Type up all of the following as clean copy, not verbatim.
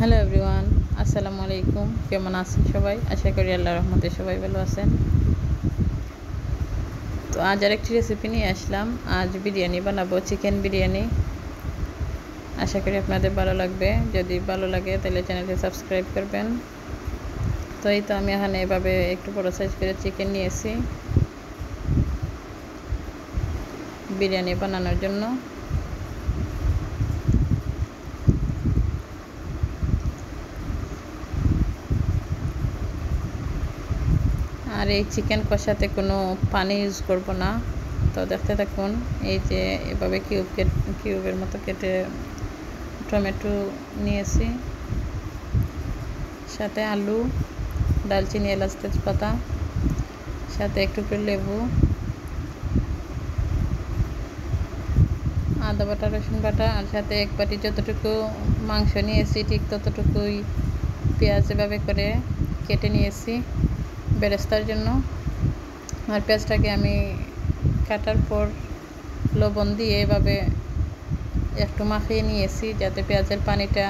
Hello everyone, আসসালামু আলাইকুম। কেমন আছেন সবাই? আশা করি আল্লাহর রহমতে সবাই ভালো আছেন। তো আজ আরেকটি রেসিপি নিয়ে আসলাম। আজ বিরিয়ানি বানাবো, চিকেন বিরিয়ানি। আশা করি আপনাদের ভালো লাগবে। যদি ভালো লাগে তাহলে চ্যানেলটি সাবস্ক্রাইব করবেন। তো এই তো আমি এখানে এভাবে একটু বড় সাইজ করে চিকেন নিয়েছি বিরিয়ানি বানানোর জন্য। আর এই চিকেন কষাতে কোনো পানি ইউজ করব না। তো দেখতে থাকুন। এই যে এভাবে কিউবের মতো কেটে টমেটো নিয়েছি, সাথে আলু, দারচিনি, এলাচ, তেজপাতা, সাথে একটু লেবু, আদা বাটা, রসুন বাটা, আর সাথে এক বাটি যতটুকু মাংস নিয়েছি ঠিক ততটুকুই পেঁয়াজ এভাবে করে কেটে নিয়েছি বেরেস্তার জন্য। আর পেঁয়াজটাকে আমি কাটার পর লবণ দিয়ে এভাবে একটু মাখিয়ে নিয়েছি যাতে পেঁয়াজের পানিটা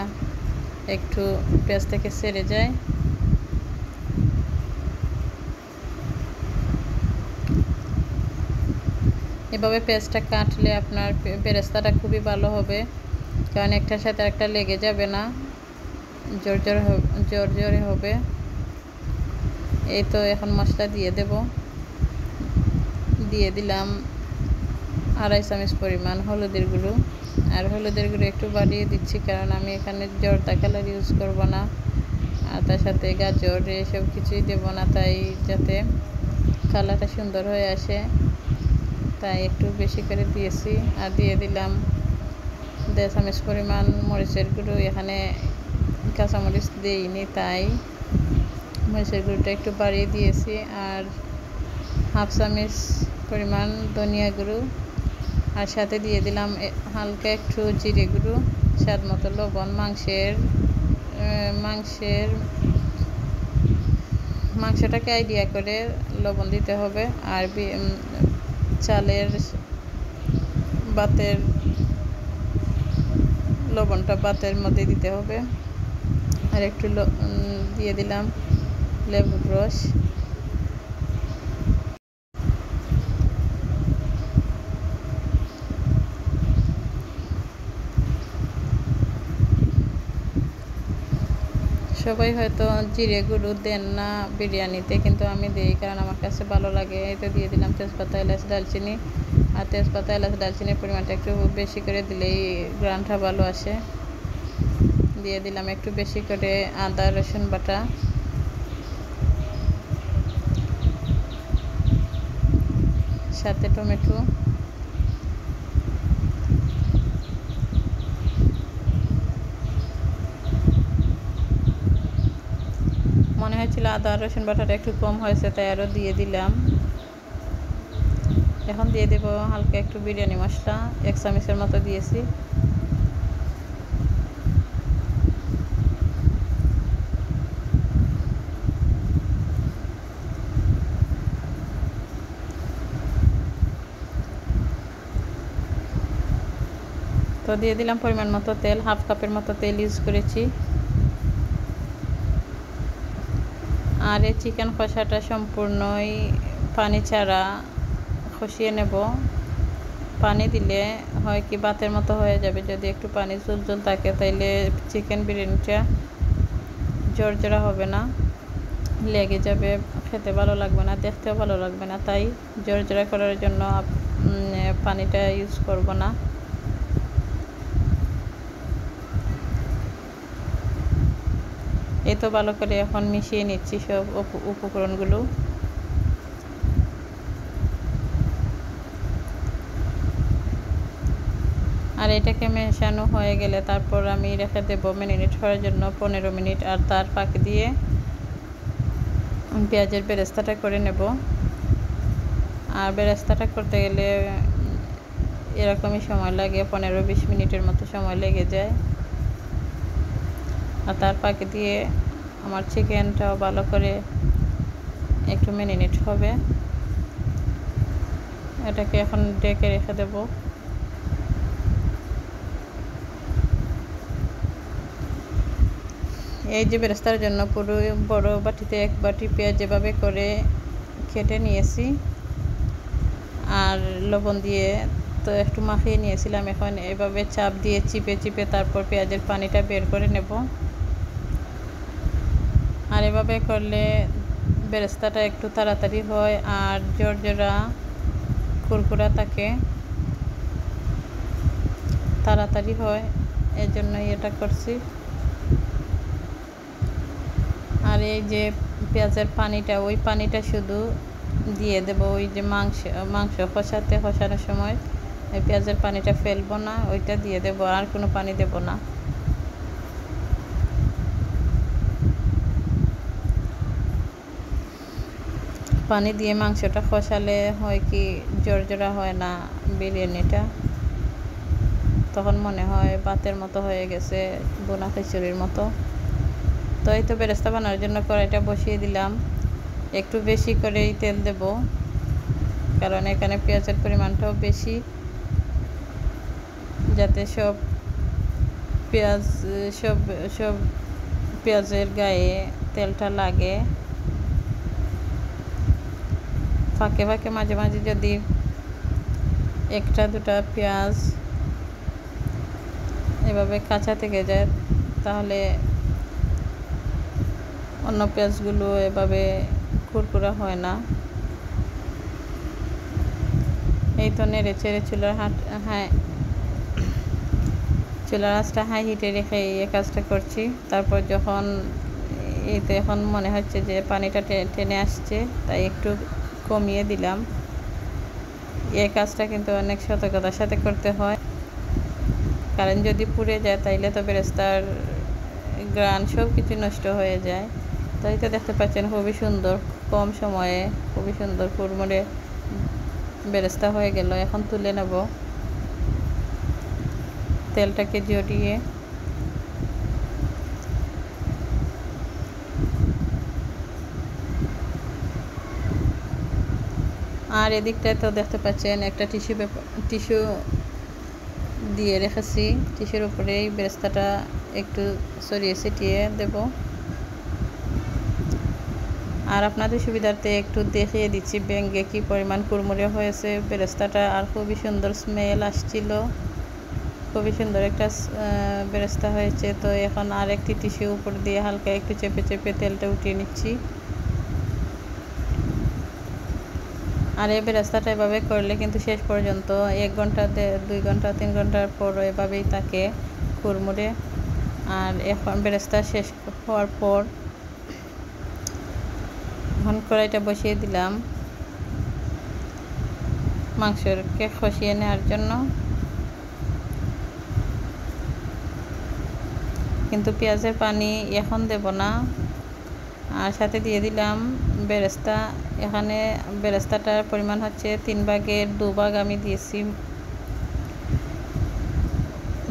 একটু পেঁয়াজ থেকে ছেড়ে যায়। এভাবে পেঁয়াজটা কাটলে আপনার বেরেস্তাটা খুবই ভালো হবে, কারণ একটার সাথে একটা লেগে যাবে না, জোরে হবে। এই তো এখন মশলা দিয়ে দিলাম 2.5 চামচ পরিমাণ হলুদের গুঁড়ো। আর হলুদের গুঁড়ো একটু বাড়িয়ে দিচ্ছি, কারণ আমি এখানে জর্দা কালার ইউজ করব না, আর তার সাথে গাজর এসব কিছুই দেব না, তাই যাতে কালারটা সুন্দর হয়ে আসে তাই একটু বেশি করে দিয়েছি। আর দিয়ে দিলাম 1.5 চামচ পরিমাণ মরিচের গুঁড়ো। এখানে কাঁচামরিচ দিইনি, তাই মরিচের গুঁড়োটা একটু বাড়িয়ে দিয়েছি। আর 1/2 চামচ পরিমাণ ধনিয়া গুঁড়ো, আর সাথে দিয়ে দিলাম হালকা একটু জিরে গুঁড়ো, স্বাদ মতো লবণ। মাংসটাকে আইডিয়া করে লবণ দিতে হবে। আর চালের ভাতের লবণটা ভাতের মধ্যে দিতে হবে। আর একটু দিয়ে দিলাম লেবুর রস। সবাই হয়তো জিরে গুঁড়ো দেন না বিরিয়ানিতে, কিন্তু আমি দিই, কারণ আমার কাছে ভালো লাগে। এটা দিয়ে দিলাম তেজপাতা, এলাচ, দারচিনি। আর তেজপাতা, এলাচ, দারচিনির পরিমাণটা একটু বেশি করে দিলেই গ্রানটা ভালো আসে। দিয়ে দিলাম একটু বেশি করে আদা রসুন বাটা, সাথে টমেটো। মনে হয়েছিল আদা রসুন বাটাটা একটু কম হয়েছে, তাই আরও দিয়ে দিলাম। এখন দিয়ে দেব হালকা একটু বিরিয়ানি মশলা, 1 চামচের মতো দিয়েছি। তো দিয়ে দিলাম পরিমাণ মতো তেল, 1/2 কাপের মতো তেল ইউজ করেছি। আর এই চিকেন কষাটা সম্পূর্ণই পানি ছাড়া কষিয়ে নেব। পানি দিলে হয় কি ভাতের মতো হয়ে যাবে, যদি একটু পানি ঝোল থাকে তাইলে চিকেন বিরিয়ানিটা জর্জরা হবে না, লেগে যাবে, খেতে ভালো লাগবে না, দেখতেও ভালো লাগবে না। তাই জর্জরা করার জন্য পানিটা ইউজ করব না। এই তো ভালো করে এখন মিশিয়ে নিচ্ছি সব উপকরণগুলো। আর এটাকে মেশানো হয়ে গেলে তারপর আমি রেখে দেবো ম্যারিনেট করার জন্য 15 মিনিট। আর তার ফাঁক দিয়ে পেঁয়াজের বেরেস্তাটা করে নেব। আর বেরেস্তাটা করতে গেলে এরকমই সময় লাগে, 15-20 মিনিটের মতো সময় লেগে যায়। আর তার ফাঁকে দিয়ে আমার চিকেনটাও ভালো করে একটু ম্যারিনেট হবে। এটাকে এখন ডেকে রেখে দেব। এই যে বেরেস্তার জন্য পুরো বড় বাটিতে 1 বাটি পেঁয়াজ যেভাবে করে কেটে নিয়েছি আর লবণ দিয়ে তো একটু মাখিয়ে নিয়েছিলাম। এখন এভাবে চাপ দিয়ে চিপে চিপে তারপর পেঁয়াজের পানিটা বের করে নেব। আর এভাবে করলে বেরেস্তাটা একটু তাড়াতাড়ি হয় আর জর্জরা কুরকুরা থাকে, তাড়াতাড়ি হয়, এই জন্যই এটা করছি। আর এই যে পেঁয়াজের পানিটা, ওই পানিটা শুধু দিয়ে দেব। ওই যে মাংস কষানোর সময় এই পেঁয়াজের পানিটা ফেলবো না, ওইটা দিয়ে দেব, আর কোনো পানি দেব না। পানি দিয়ে মাংসটা কষালে হয় কি জর্জরা হয় না বিরিয়ানিটা, তখন মনে হয় ভাতের মতো হয়ে গেছে, বোনা খিচুড়ির মতো। তো এই তো বেরেস্তা বানানোর জন্য কড়াইটা বসিয়ে দিলাম। একটু বেশি করেই তেল দেব, কারণ এখানে পেঁয়াজের পরিমাণটাও বেশি, যাতে সব পেঁয়াজের গায়ে তেলটা লাগে। ফাঁকে ফাঁকে মাঝে মাঝে যদি 1-2টা পেঁয়াজ এভাবে কাঁচা থেকে যায়, তাহলে অন্য পেঁয়াজগুলো এভাবে কুরকুরা হয় না। এই তো নেড়ে চেড়ে চুলার আঁচটা হাই হিটে রেখে এই কাজটা করছি। তারপর যখন এই তো এখন মনে হচ্ছে যে পানিটা টেনে আসছে, তাই একটু কমিয়ে দিলাম। এই কাজটা কিন্তু অনেক সতর্কতার সাথে করতে হয়, কারণ যদি পুড়ে যায় তাইলে তো বেরেস্তার গ্রান সব কিছু নষ্ট হয়ে যায়। তাই তো দেখতে পাচ্ছেন খুবই সুন্দর, কম সময়ে খুবই সুন্দর কুরমুরে বেরেস্তা হয়ে গেল। এখন তুলে নেব তেলটাকে জড়িয়ে। আর এদিকটায় তো দেখতে পাচ্ছেন একটা টিস্যু দিয়ে রেখেছি, টিস্যুর উপরেই বেরেস্তাটা একটু ছড়িয়ে ছিটিয়ে দেব। আর আপনাদের সুবিধার্থে একটু দেখিয়ে দিচ্ছি ভেঙে কি পরিমাণ কুরমুরে হয়েছে বেরেস্তাটা। আর খুবই সুন্দর স্মেল আসছিল, খুবই সুন্দর একটা বেরেস্তা হয়েছে। তো এখন আর একটি টিস্যু উপর দিয়ে হালকা একটু চেপে চেপে তেলটা উঠিয়ে নিচ্ছি। আর এই বেরেস্তাটা এভাবে করলে কিন্তু শেষ পর্যন্ত 1 ঘন্টা 2 ঘন্টা 3 ঘন্টার পর এভাবেই থাকে কুরমুরে। আর এখন বেরেস্তা শেষ হওয়ার পর এখন কড়াইটা বসিয়ে দিলাম মাংসকে কষিয়ে নেওয়ার জন্য। কিন্তু পেঁয়াজের পানি এখন দেব না, আর সাথে দিয়ে দিলাম বেরেস্তা। এখানে বেরেস্তাটার পরিমাণ হচ্ছে 3 ভাগের 2 ভাগ আমি দিয়েছি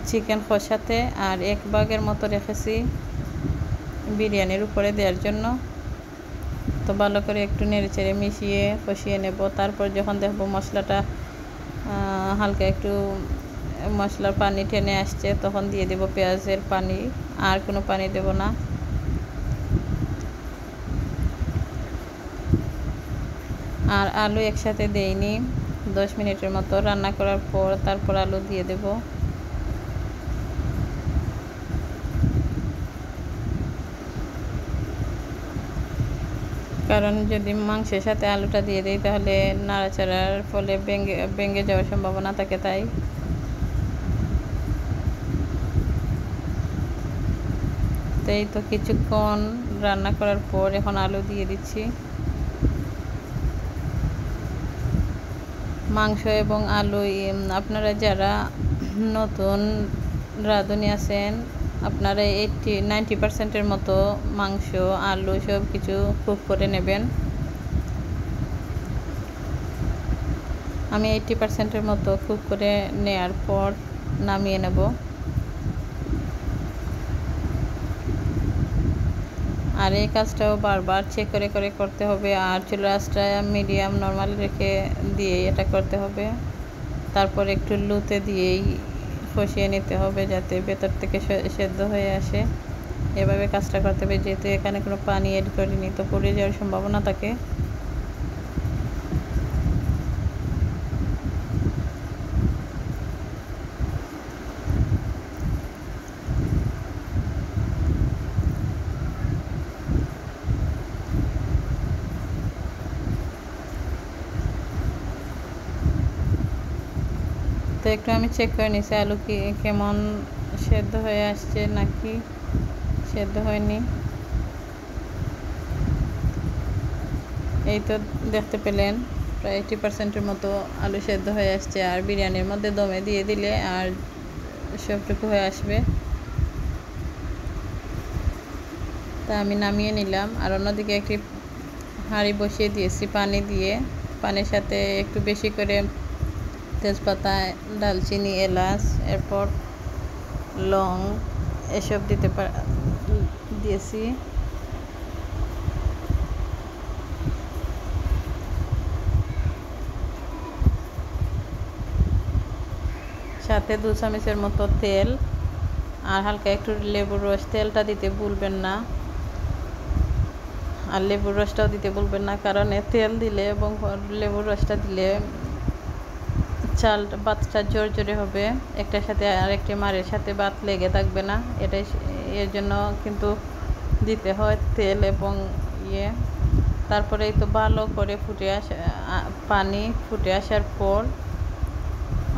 চিকেন কষাতে, আর 1 ভাগের মতো রেখেছি বিরিয়ানির উপরে দেওয়ার জন্য। তো ভালো করে একটু নেড়েচেড়ে মিশিয়ে কষিয়ে নেব। তারপর যখন দেখব মশলাটা হালকা একটু মশলার পানি টেনে আসছে, তখন দিয়ে দেব পেঁয়াজের পানি, আর কোনো পানি দেব না। আর আলু একসাথে দেইনি, 10 মিনিটের মতো রান্না করার পর তারপর আলু দিয়ে দেব। কারণ যদি মাংসের সাথে আলুটা দিয়ে দিই তাহলে নাড়াচাড়ার ফলে ভেঙে যাওয়ার সম্ভাবনা থাকে। তাই এই তো কিছুক্ষণ রান্না করার পর এখন আলু দিয়ে দিচ্ছি। মাংস এবং আলু, আপনারা যারা নতুন রাঁধুনি আছেন, আপনারা 90% মতো মাংস আলু সব কিছু কুক করে নেবেন। আমি 80% মতো কুক করে নেওয়ার পর নামিয়ে নেব। আর এই কাজটাও বারবার চেক করে করে করতে হবে, আর চুলার আঁচটা মিডিয়াম নর্মাল রেখে দিয়ে এটা করতে হবে। তারপর একটু লুতে দিয়েই কষিয়ে নিতে হবে, যাতে ভেতর থেকে সেদ্ধ হয়ে আসে। এভাবে কাজটা করতে হবে, যেহেতু এখানে কোনো পানি এড করিনি তো পুড়ে যাওয়ার সম্ভাবনা থাকে। তো একটু আমি চেক করে নিছি আলু কি কেমন সেদ্ধ হয়ে আসছে নাকি সেদ্ধ হয়নি। এই তো দেখতে পেলেন প্রায় 80% মতো আলু সেদ্ধ হয়ে আসছে, আর বিরিয়ানির মধ্যে দমে দিয়ে দিলে আর সবটুকু হয়ে আসবে। তা আমি নামিয়ে নিলাম, আর অন্যদিকে একটি হাঁড়ি বসিয়ে দিয়েছি পানি দিয়ে। পানির সাথে একটু বেশি করে তেজপাতা, দালচিনি, এলাচ, এরপর লং এসব দিয়েছি। সাথে 2 চামচের মতো তেল আর হালকা একটু লেবুর রস। তেলটা দিতে ভুলবেন না, আর লেবুর রসটাও দিতে ভুলবেন না, কারণ তেল দিলে এবং লেবুর রসটা দিলে চালটা ভাতটা জোরে হবে, একটার সাথে আরেকটি মারের সাথে ভাত লেগে থাকবে না। এটাই এর জন্য কিন্তু দিতে হয় তেল এবং তারপরেই তো ভালো করে পানি ফুটে আসার পর,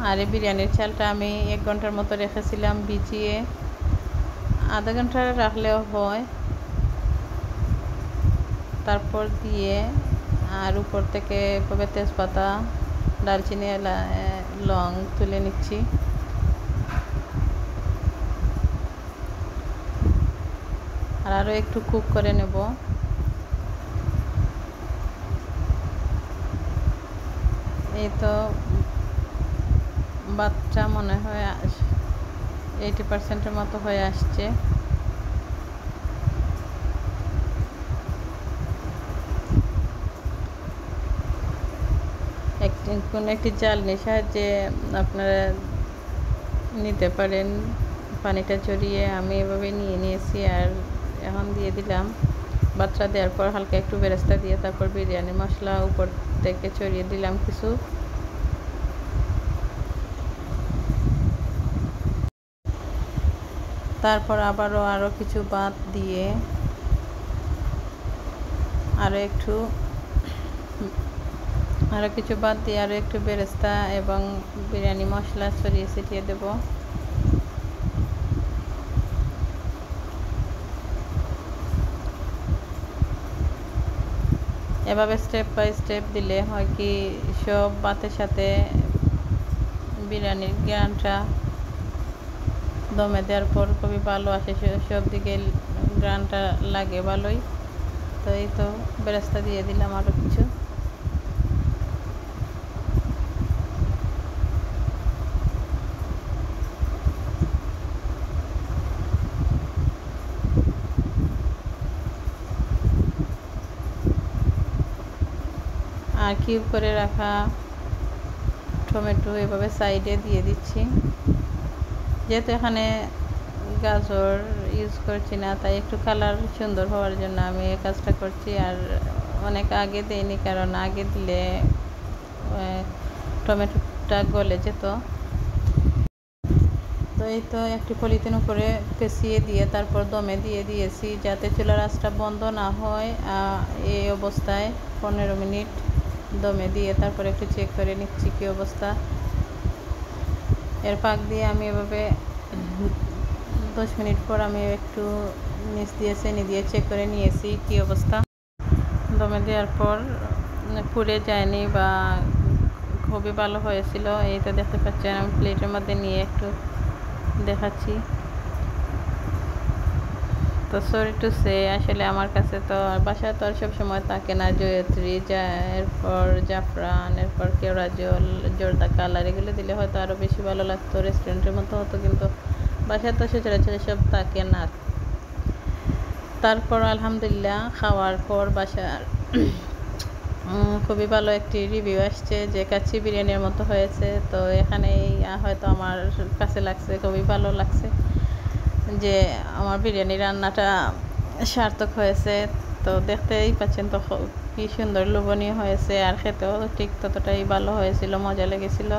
আর এই বিরিয়ানির চালটা আমি 1 ঘন্টার মতো রেখেছিলাম ভিজিয়ে, আধা ঘন্টা রাখলেও হয়। তারপর দিয়ে আর উপর থেকে এভাবে তেজপাতা, দারচিনি, লং তুলে নিচ্ছি। আর আরও একটু কুক করে নেব। এই তো ভাতটা মনে হয় 80% মতো হয়ে আসছে। কোনো একটি চালনির সাহায্যে আপনারা নিতে পারেন পানিটা ঝরিয়ে। আমি এভাবে নিয়ে নিয়েছি, আর এখন দিয়ে দিলাম। ভাতটা দেওয়ার পর হালকা একটু বেরেস্তা দিয়ে তারপর বিরিয়ানি মশলা উপর থেকে ছড়িয়ে দিলাম কিছু। তারপর আরও কিছু ভাত দিয়ে আরও একটু বেরেস্তা এবং বিরিয়ানি মশলা ছড়িয়ে ছিটিয়ে দেব। এভাবে স্টেপ বাই স্টেপ দিলে হয় কি সব ভাতের সাথে বিরিয়ানির গ্রানটা দমে দেওয়ার পর খুবই ভালো আসে, সব দিকে গ্রানটা লাগে ভালোই। তো এই তো বেরেস্তা দিয়ে দিলাম আরও কিছু। আর কিউব করে রাখা টমেটো এভাবে সাইডে দিয়ে দিচ্ছি। যেহেতু এখানে গাজর ইউজ করছি না, তাই একটু কালার সুন্দর হওয়ার জন্য আমি এই কাজটা করছি। আর অনেক আগে দেইনি, কারণ আগে দিলে টমেটোটা গলে যেত। তো এই তো একটি পলিথিন উপরে পেঁচিয়ে দিয়ে তারপর দমে দিয়ে দিয়েছি, যাতে চুলার আঁচটা বন্ধ না হয়। এই অবস্থায় 15 মিনিট দমে দিয়ে তারপর একটু চেক করে নিচ্ছি কী অবস্থা। এর পাক দিয়ে আমি এভাবে 10 মিনিট পর আমি একটু নিচ দিয়ে চেনি দিয়ে চেক করে নিয়েছি কী অবস্থা। দমে দেওয়ার পর পুড়ে যায়নি বা খুবই ভালো হয়েছিল। এই তো দেখতে পাচ্ছেন, আমি প্লেটের মধ্যে নিয়ে একটু দেখাচ্ছি। তো সরি টু সে, আসলে আমার কাছে তো বাসায় তো আর সবসময় থাকে না জয়ত্রী, এরপর জাফরান, এরপর কেওড়া জল, জর্দা কালার, এগুলো দিলে হয়তো আরও বেশি ভালো লাগতো, রেস্টুরেন্টের মতো হতো, কিন্তু বাসায় তো সচরাচর সব থাকে না। তারপর আলহামদুলিল্লাহ খাওয়ার পর বাসার খুবই ভালো একটি রিভিউ আসছে যে কাচ্চি বিরিয়ানির মতো হয়েছে। তো এখানেই হয়তো আমার কাছে লাগছে খুবই ভালো লাগছে। যে আমার বিরিয়ানি রান্নাটা সার্থক হয়েছে। তো দেখতেই পাচ্ছেন তো কি সুন্দর লোভনীয় হয়েছে, আর খেতেও ঠিক ততটাই ভালো হয়েছিল, মজা লেগেছিল।